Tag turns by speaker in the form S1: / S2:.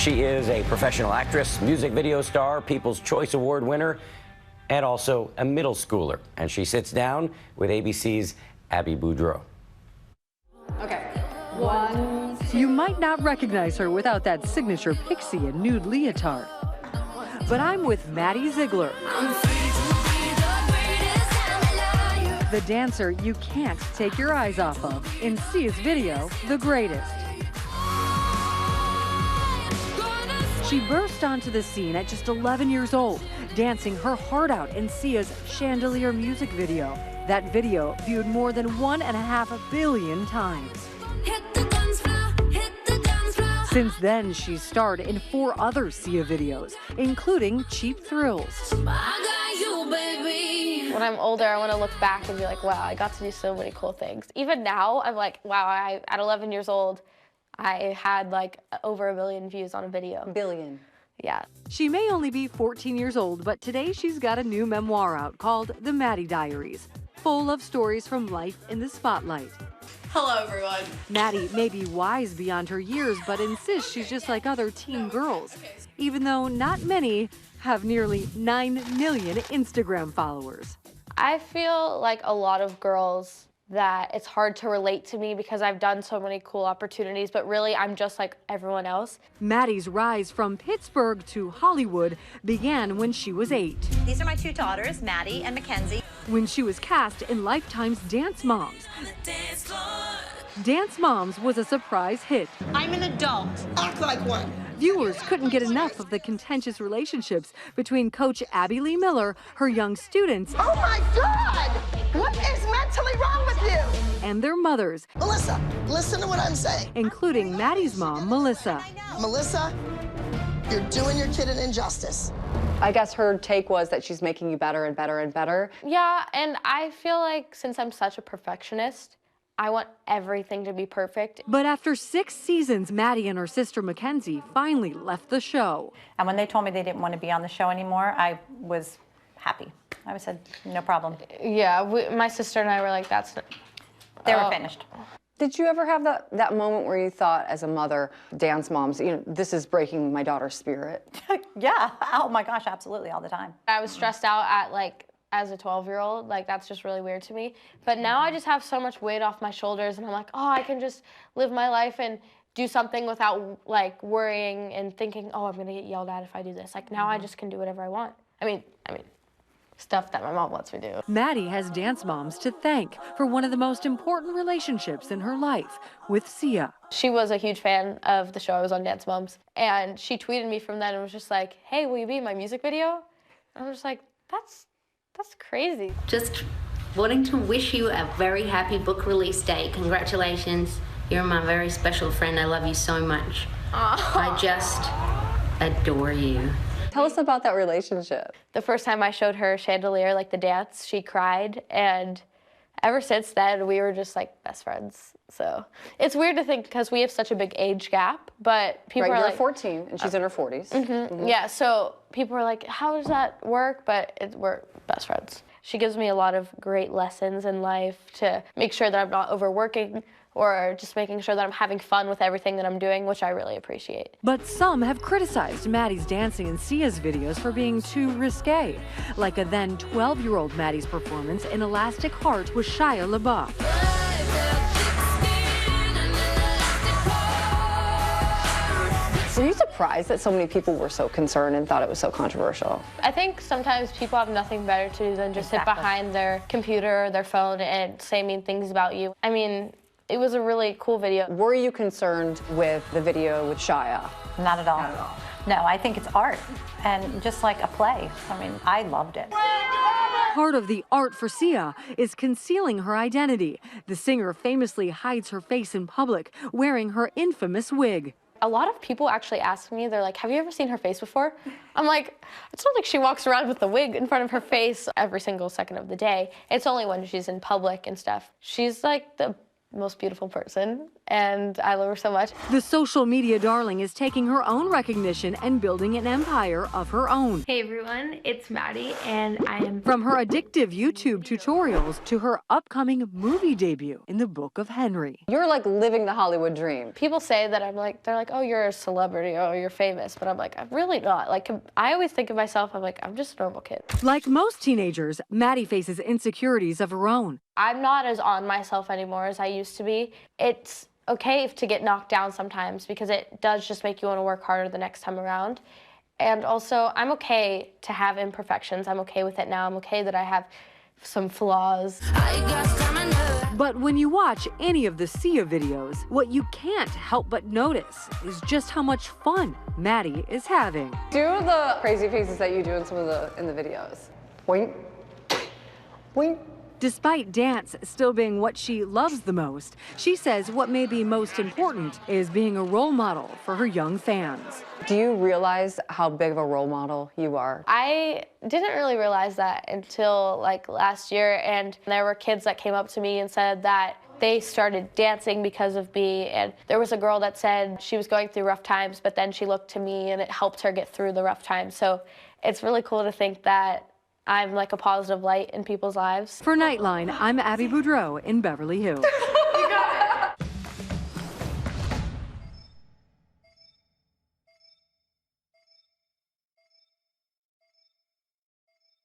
S1: She is a professional actress, music video star, People's Choice Award winner, and also a middle schooler. And she sits down with ABC's Abby Boudreau.
S2: Okay. 1, 2.
S3: You might not recognize her without that signature pixie and nude leotard. But I'm with Maddie Ziegler, the dancer you can't take your eyes off of in Sia's video, The Greatest. She burst onto the scene at just 11 years old, dancing her heart out in Sia's Chandelier music video. That video viewed more than 1.5 billion times. Since then, she's starred in 4 other Sia videos, including Cheap Thrills.
S4: When I'm older, I want to look back and be like, wow, I got to do so many cool things. Even now, I'm like, wow, at 11 years old, I had like over 1 billion views on a video.
S2: 1 billion.
S4: Yeah.
S3: She may only be 14 years old, but today she's got a new memoir out called The Maddie Diaries, full of stories from life in the spotlight.
S2: Hello, everyone.
S3: Maddie may be wise beyond her years, but insists she's just like other teen girls, even though not many have nearly 9 million Instagram followers.
S4: I feel like a lot of girls that it's hard to relate to me because I've done so many cool opportunities, but really I'm just like everyone else.
S3: Maddie's rise from Pittsburgh to Hollywood began when she was 8.
S5: These are my 2 daughters, Maddie and Mackenzie.
S3: When she was cast in Lifetime's Dance Moms. Dance Moms was a surprise hit.
S5: I'm an adult.
S6: Act like one.
S3: Viewers couldn't get enough of the contentious relationships between Coach Abby Lee Miller, her young students,
S6: Oh my God! What is mentally wrong with you?
S3: and their mothers,
S6: Melissa, listen to what I'm saying.
S3: including Maddie's mom, Melissa.
S6: Melissa, you're doing your kid an injustice.
S2: I guess her take was that she's making you better and better and better.
S4: Yeah, and I feel like since I'm such a perfectionist, I want everything to be perfect.
S3: But after 6 seasons, Maddie and her sister Mackenzie finally left the show.
S5: And when they told me they didn't want to be on the show anymore, I was happy. I said, no problem.
S4: Yeah, my sister and I were like,
S5: They were finished.
S2: Did you ever have that moment where you thought, as a mother, Dance Moms, you know, this is breaking my daughter's spirit?
S5: Yeah. Oh my gosh, absolutely, all the time.
S4: I was stressed out at like, as a 12-year-old, like that's just really weird to me. But now I just have so much weight off my shoulders and I'm like, oh, I can just live my life and do something without like worrying and thinking, oh, I'm gonna get yelled at if I do this. Like now I just can do whatever I want. I mean, stuff that my mom lets me do.
S3: Maddie has Dance Moms to thank for one of the most important relationships in her life with Sia.
S4: She was a huge fan of the show. I was on Dance Moms. And she tweeted me from then and was just like, hey, will you be in my music video? And I was just like, that's crazy.
S7: Just wanting to wish you a very happy book release day. Congratulations. You're my very special friend. I love you so much. I just adore you.
S2: Tell us about that relationship.
S4: The first time I showed her Chandelier, like the dance, she cried. And ever since then, we were just like best friends. So it's weird to think because we have such a big age gap, but people are
S2: you're
S4: like
S2: 14 and she's in her 40s.
S4: Yeah, so people are like, how does that work? But we're best friends. She gives me a lot of great lessons in life to make sure that I'm not overworking or just making sure that I'm having fun with everything that I'm doing, which I really appreciate.
S3: But some have criticized Maddie's dancing in Sia's videos for being too risque, like a then 12-year-old Maddie's performance in Elastic Heart with Shia LaBeouf.
S2: Were you surprised that so many people were so concerned and thought it was so controversial?
S4: I think sometimes people have nothing better to do than just sit behind their computer or their phone and say mean things about you. I mean, it was a really cool video.
S2: Were you concerned with the video with Shia?
S5: Not at all. Not at all. No, I think it's art and just like a play. I mean, I loved it.
S3: Part of the art for Sia is concealing her identity. The singer famously hides her face in public, wearing her infamous wig.
S4: A lot of people actually ask me, they're like, have you ever seen her face before? I'm like, it's not like she walks around with the wig in front of her face every single second of the day. It's only when she's in public and stuff. She's like the most beautiful person, and I love her so much.
S3: The social media darling is taking her own recognition and building an empire of her own.
S8: Hey everyone, it's Maddie, and I am
S3: From her addictive YouTube tutorials to her upcoming movie debut in the Book of Henry.
S2: You're like living the Hollywood dream.
S4: People say that they're like, oh, you're a celebrity, oh, you're famous, but I'm like, I'm really not. Like, I always think of myself, I'm like, I'm just a normal kid.
S3: Like most teenagers, Maddie faces insecurities of her own.
S4: I'm not as on myself anymore as I used to be. It's okay to get knocked down sometimes because it does just make you want to work harder the next time around. And also, I'm okay to have imperfections. I'm okay with it now. I'm okay that I have some flaws.
S3: But when you watch any of the Sia videos, what you can't help but notice is just how much fun Maddie is having.
S2: Do the crazy faces that you do in some of the videos. Point, point.
S3: Despite dance still being what she loves the most, she says what may be most important is being a role model for her young fans.
S2: Do you realize how big of a role model you are?
S4: I didn't really realize that until like last year, and there were kids that came up to me and said that they started dancing because of me, and there was a girl that said she was going through rough times, but then she looked to me and it helped her get through the rough times. So it's really cool to think that I'm like a positive light in people's lives.
S3: For Nightline, I'm Abby Boudreau in Beverly Hills.